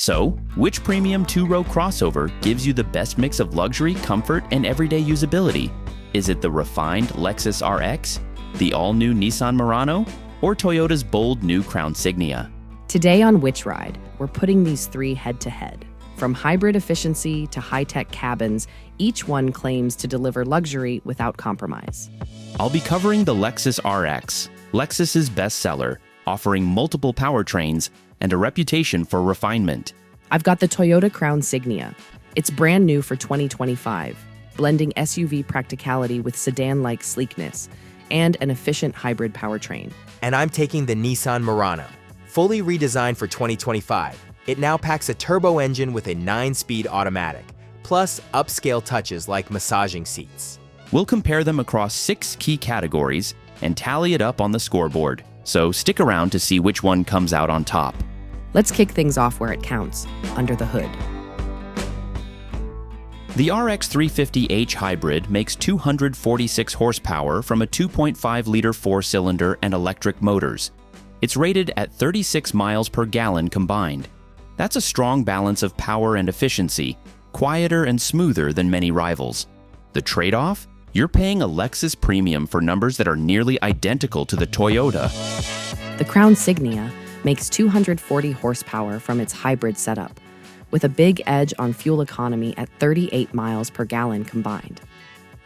So, which premium two-row crossover gives you the best mix of luxury, comfort, and everyday usability? Is it the refined Lexus RX, the all-new Nissan Murano, or Toyota's bold new Crown Signia? Today on Which Ride, we're putting these three head-to-head. From hybrid efficiency to high-tech cabins, each one claims to deliver luxury without compromise. I'll be covering the Lexus RX, Lexus's bestseller, offering multiple powertrains and a reputation for refinement. I've got the Toyota Crown Signia. It's brand new for 2025, blending SUV practicality with sedan-like sleekness and an efficient hybrid powertrain. And I'm taking the Nissan Murano. Fully redesigned for 2025, it now packs a turbo engine with a 9-speed automatic, plus upscale touches like massaging seats. We'll compare them across 6 key categories and tally it up on the scoreboard. So stick around to see which one comes out on top. Let's kick things off where it counts, under the hood. The RX 350h Hybrid makes 246 horsepower from a 2.5-liter 4-cylinder and electric motors. It's rated at 36 miles per gallon combined. That's a strong balance of power and efficiency, quieter and smoother than many rivals. The trade-off? You're paying a Lexus premium for numbers that are nearly identical to the Toyota. The Crown Signia makes 240 horsepower from its hybrid setup, with a big edge on fuel economy at 38 miles per gallon combined.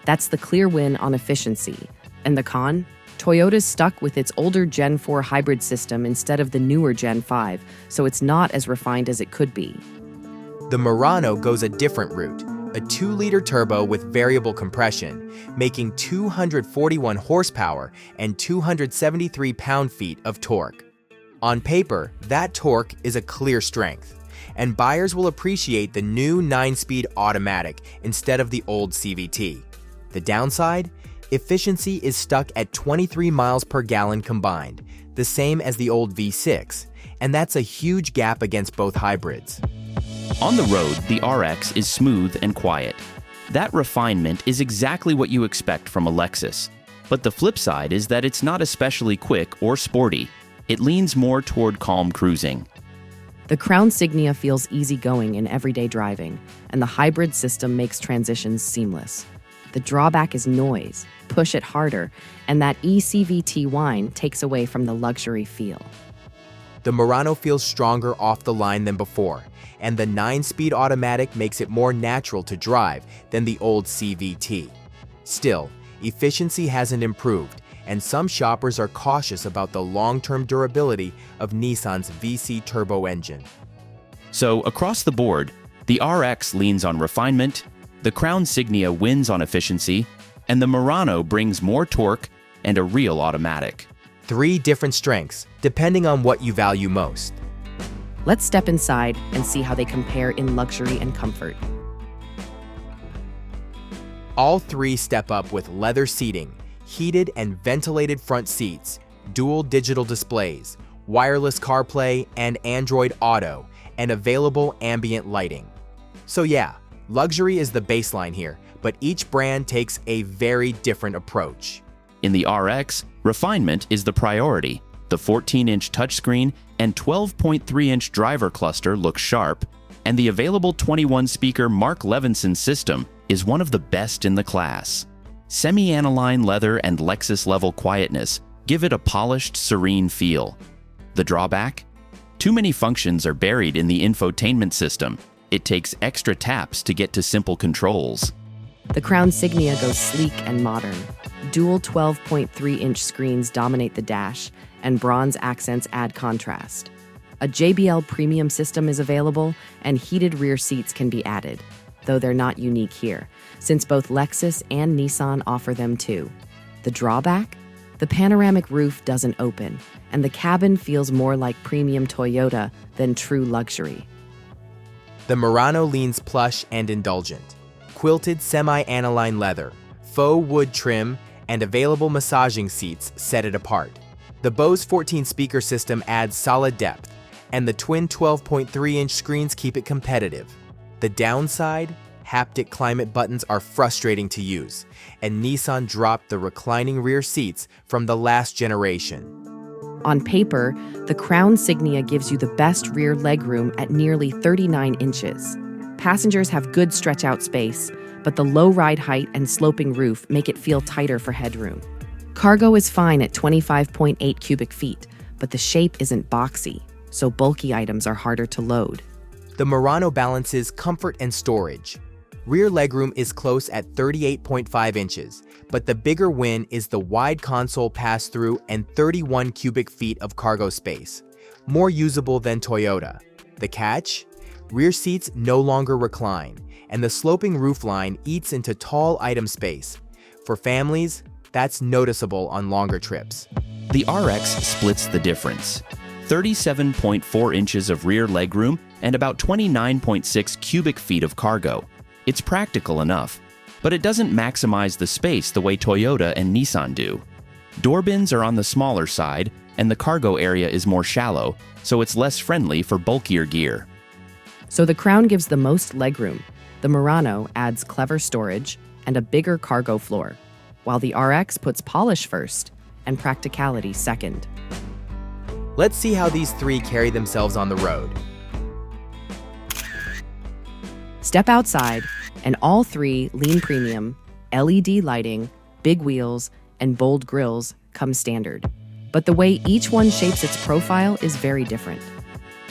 That's the clear win on efficiency. And the con? Toyota's stuck with its older Gen 4 hybrid system instead of the newer Gen 5, so it's not as refined as it could be. The Murano goes a different route, a 2-liter turbo with variable compression, making 241 horsepower and 273 pound-feet of torque. On paper, that torque is a clear strength, and buyers will appreciate the new 9-speed automatic instead of the old CVT. The downside? Efficiency is stuck at 23 miles per gallon combined, the same as the old V6, and that's a huge gap against both hybrids. On the road, the RX is smooth and quiet. That refinement is exactly what you expect from a Lexus. But the flip side is that it's not especially quick or sporty. It leans more toward calm cruising. The Crown Signia feels easygoing in everyday driving, and the hybrid system makes transitions seamless. The drawback is noise, push it harder, and that eCVT whine takes away from the luxury feel. The Murano feels stronger off the line than before, and the 9-speed automatic makes it more natural to drive than the old CVT. Still, efficiency hasn't improved, and some shoppers are cautious about the long-term durability of Nissan's VC turbo engine. So, across the board, the RX leans on refinement, the Crown Signia wins on efficiency, and the Murano brings more torque and a real automatic. 3 different strengths, depending on what you value most. Let's step inside and see how they compare in luxury and comfort. All 3 step up with leather seating, heated and ventilated front seats, dual digital displays, wireless CarPlay and Android Auto, and available ambient lighting. So yeah, luxury is the baseline here, but each brand takes a very different approach. In the RX, refinement is the priority. The 14-inch touchscreen and 12.3-inch driver cluster look sharp, and the available 21-speaker Mark Levinson system is one of the best in the class. Semi-aniline leather and Lexus-level quietness give it a polished, serene feel. The drawback? Too many functions are buried in the infotainment system. It takes extra taps to get to simple controls. The Crown Signia goes sleek and modern. Dual 12.3-inch screens dominate the dash, and bronze accents add contrast. A JBL premium system is available, and heated rear seats can be added, though they're not unique here, since both Lexus and Nissan offer them too. The drawback? The panoramic roof doesn't open, and the cabin feels more like premium Toyota than true luxury. The Murano leans plush and indulgent. Quilted semi-aniline leather, faux wood trim, and available massaging seats set it apart. The Bose 14-speaker system adds solid depth, and the twin 12.3-inch screens keep it competitive. The downside? Haptic climate buttons are frustrating to use, and Nissan dropped the reclining rear seats from the last generation. On paper, the Crown Signia gives you the best rear legroom at nearly 39 inches. Passengers have good stretch-out space, but the low ride height and sloping roof make it feel tighter for headroom. Cargo is fine at 25.8 cubic feet, but the shape isn't boxy, so bulky items are harder to load. The Murano balances comfort and storage. Rear legroom is close at 38.5 inches, but the bigger win is the wide console pass-through and 31 cubic feet of cargo space, more usable than Toyota. The catch? Rear seats no longer recline, and the sloping roofline eats into tall item space. For families, that's noticeable on longer trips. The RX splits the difference. 37.4 inches of rear legroom and about 29.6 cubic feet of cargo. It's practical enough, but it doesn't maximize the space the way Toyota and Nissan do. Door bins are on the smaller side, and the cargo area is more shallow, so it's less friendly for bulkier gear. So the Crown gives the most legroom. The Murano adds clever storage and a bigger cargo floor, while the RX puts polish first and practicality second. Let's see how these three carry themselves on the road. Step outside, and all three lean premium, LED lighting, big wheels, and bold grills come standard. But the way each one shapes its profile is very different.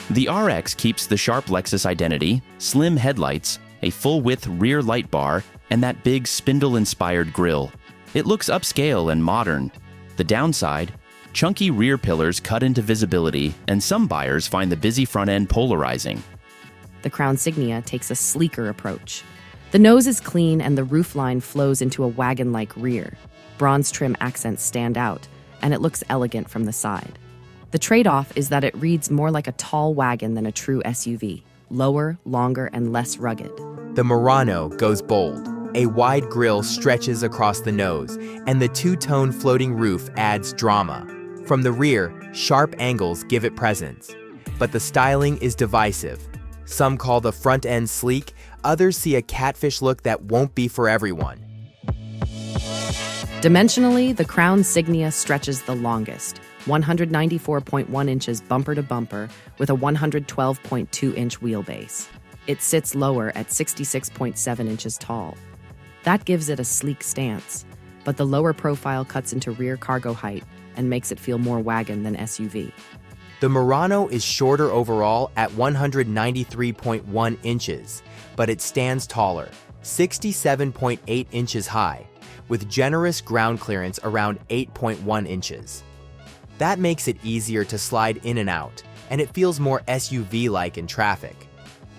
The RX keeps the sharp Lexus identity, slim headlights, a full-width rear light bar, and that big spindle-inspired grille. It looks upscale and modern. The downside? Chunky rear pillars cut into visibility, and some buyers find the busy front end polarizing. The Crown Signia takes a sleeker approach. The nose is clean and the roofline flows into a wagon-like rear. Bronze trim accents stand out, and it looks elegant from the side. The trade-off is that it reads more like a tall wagon than a true SUV, lower, longer, and less rugged. The Murano goes bold. A wide grille stretches across the nose, and the two-tone floating roof adds drama. From the rear, sharp angles give it presence. But the styling is divisive. Some call the front end sleek, others see a catfish look that won't be for everyone. Dimensionally, the Crown Signia stretches the longest, 194.1 inches bumper to bumper with a 112.2-inch wheelbase. It sits lower at 66.7 inches tall. That gives it a sleek stance, but the lower profile cuts into rear cargo height and makes it feel more wagon than SUV. The Murano is shorter overall at 193.1 inches, but it stands taller, 67.8 inches high, with generous ground clearance around 8.1 inches. That makes it easier to slide in and out, and it feels more SUV-like in traffic.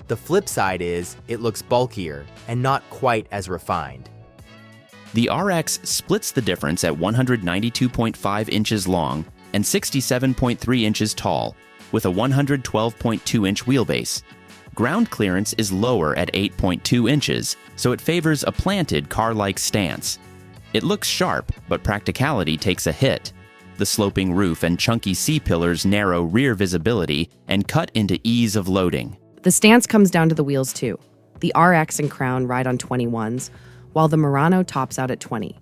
The flip side is, it looks bulkier and not quite as refined. The RX splits the difference at 192.5 inches long and 67.3 inches tall, with a 112.2-inch wheelbase. Ground clearance is lower at 8.2 inches, so it favors a planted car-like stance. It looks sharp, but practicality takes a hit. The sloping roof and chunky C-pillars narrow rear visibility and cut into ease of loading. The stance comes down to the wheels too. The RX and Crown ride on 21s, while the Murano tops out at 20.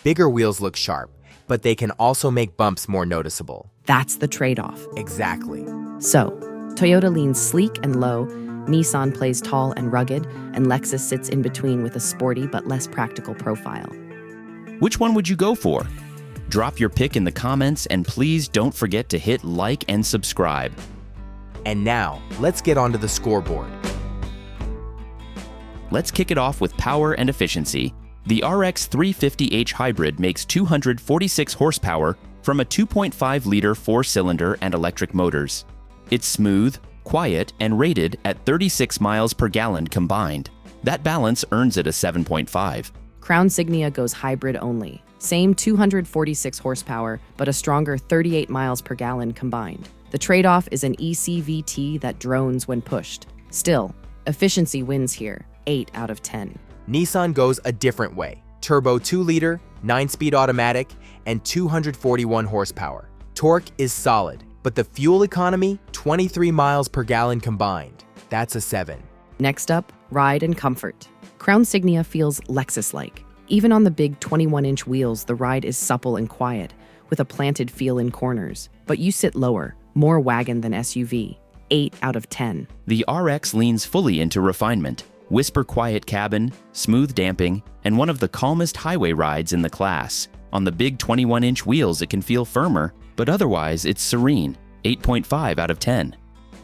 Bigger wheels look sharp, but they can also make bumps more noticeable. That's the trade-off. Exactly. So, Toyota leans sleek and low, Nissan plays tall and rugged, and Lexus sits in between with a sporty but less practical profile. Which one would you go for? Drop your pick in the comments, and please don't forget to hit like and subscribe. And now, let's get onto the scoreboard. Let's kick it off with power and efficiency. The RX 350h Hybrid makes 246 horsepower from a 2.5-liter four-cylinder and electric motors. It's smooth, quiet, and rated at 36 miles per gallon combined. That balance earns it a 7.5. Crown Signia goes hybrid only. Same 246 horsepower, but a stronger 38 miles per gallon combined. The trade-off is an ECVT that drones when pushed. Still, efficiency wins here, 8 out of 10. Nissan goes a different way. Turbo 2-liter, 9-speed automatic, and 241 horsepower. Torque is solid, but the fuel economy, 23 miles per gallon combined. That's a 7. Next up, ride and comfort. Crown Signia feels Lexus-like. Even on the big 21-inch wheels, the ride is supple and quiet, with a planted feel in corners, but you sit lower, more wagon than SUV. 8 out of 10. The RX leans fully into refinement. Whisper quiet cabin, smooth damping, and one of the calmest highway rides in the class. On the big 21-inch wheels, it can feel firmer, but otherwise it's serene. 8.5 out of 10.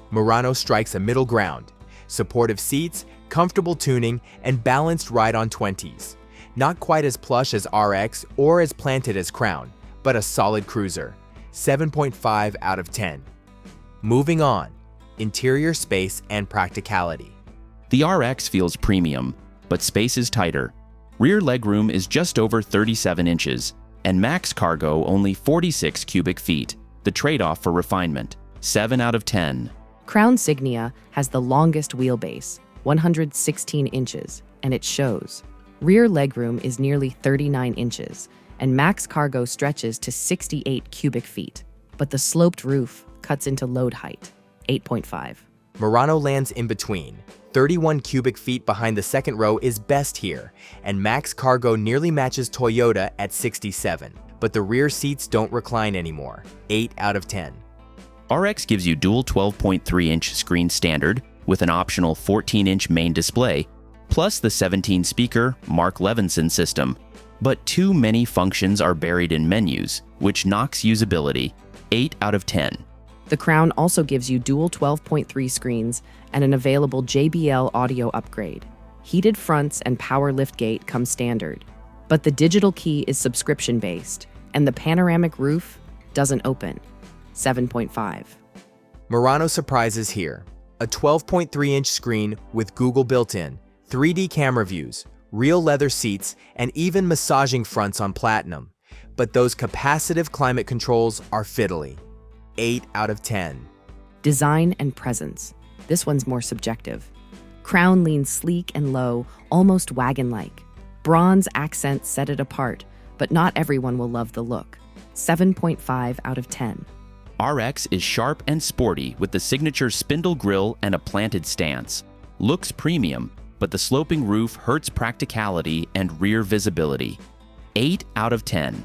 Murano strikes a middle ground. Supportive seats, comfortable tuning, and balanced ride-on 20s. Not quite as plush as RX or as planted as Crown, but a solid cruiser. 7.5 out of 10. Moving on, interior space and practicality. The RX feels premium, but space is tighter. Rear legroom is just over 37 inches, and max cargo only 46 cubic feet, the trade-off for refinement. 7 out of 10. Crown Signia has the longest wheelbase, 116 inches, and it shows. Rear legroom is nearly 39 inches, and max cargo stretches to 68 cubic feet. But the sloped roof cuts into load height, 8.5. Murano lands in between. 31 cubic feet behind the second row is best here, and max cargo nearly matches Toyota at 67. But the rear seats don't recline anymore. 8 out of 10. RX gives you dual 12.3-inch screen standard with an optional 14-inch main display, plus the 17-speaker Mark Levinson system. But too many functions are buried in menus, which knocks usability. 8 out of 10. The Crown also gives you dual 12.3 screens and an available JBL audio upgrade. Heated fronts and power liftgate come standard, but the digital key is subscription-based, and the panoramic roof doesn't open. 7.5. Murano surprises here. A 12.3-inch screen with Google built-in, 3D camera views, real leather seats, and even massaging fronts on Platinum. But those capacitive climate controls are fiddly. 8 out of 10. Design and presence. This one's more subjective. Crown leans sleek and low, almost wagon-like. Bronze accents set it apart, but not everyone will love the look. 7.5 out of 10. RX is sharp and sporty with the signature spindle grille and a planted stance. Looks premium, but the sloping roof hurts practicality and rear visibility. 8 out of 10.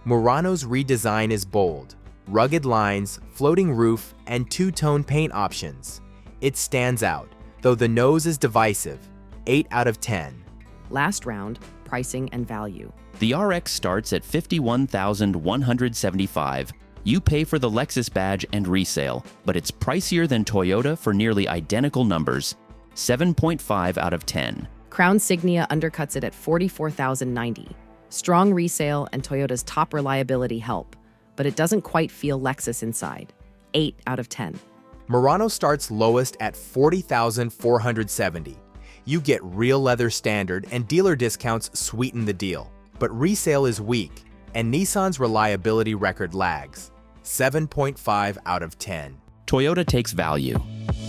Murano's redesign is bold. Rugged lines, floating roof, and two-tone paint options. It stands out, though the nose is divisive. 8 out of 10. Last round, pricing and value. The RX starts at $51,175. You pay for the Lexus badge and resale, but it's pricier than Toyota for nearly identical numbers. 7.5 out of 10. Crown Signia undercuts it at $44,090. Strong resale and Toyota's top reliability help, but it doesn't quite feel Lexus inside. 8 out of 10. Murano starts lowest at $40,470. You get real leather standard and dealer discounts sweeten the deal. But resale is weak, and Nissan's reliability record lags. 7.5 out of 10. Toyota takes value.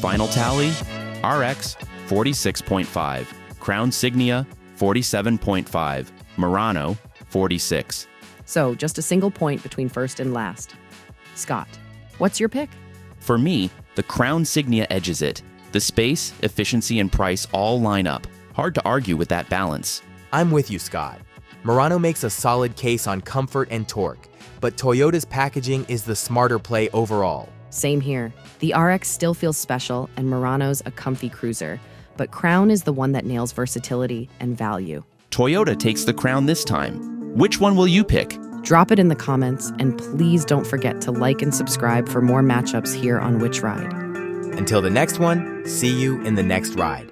Final tally, RX 46.5, Crown Signia 47.5, Murano 46. So just a single point between first and last. Scott, what's your pick? For me, the Crown Signia edges it. The space, efficiency, and price all line up. Hard to argue with that balance. I'm with you, Scott. Murano makes a solid case on comfort and torque, but Toyota's packaging is the smarter play overall. Same here. The RX still feels special and Murano's a comfy cruiser, but Crown is the one that nails versatility and value. Toyota takes the crown this time. Which one will you pick? Drop it in the comments, and please don't forget to like and subscribe for more matchups here on Which Ride. Until the next one, see you in the next ride.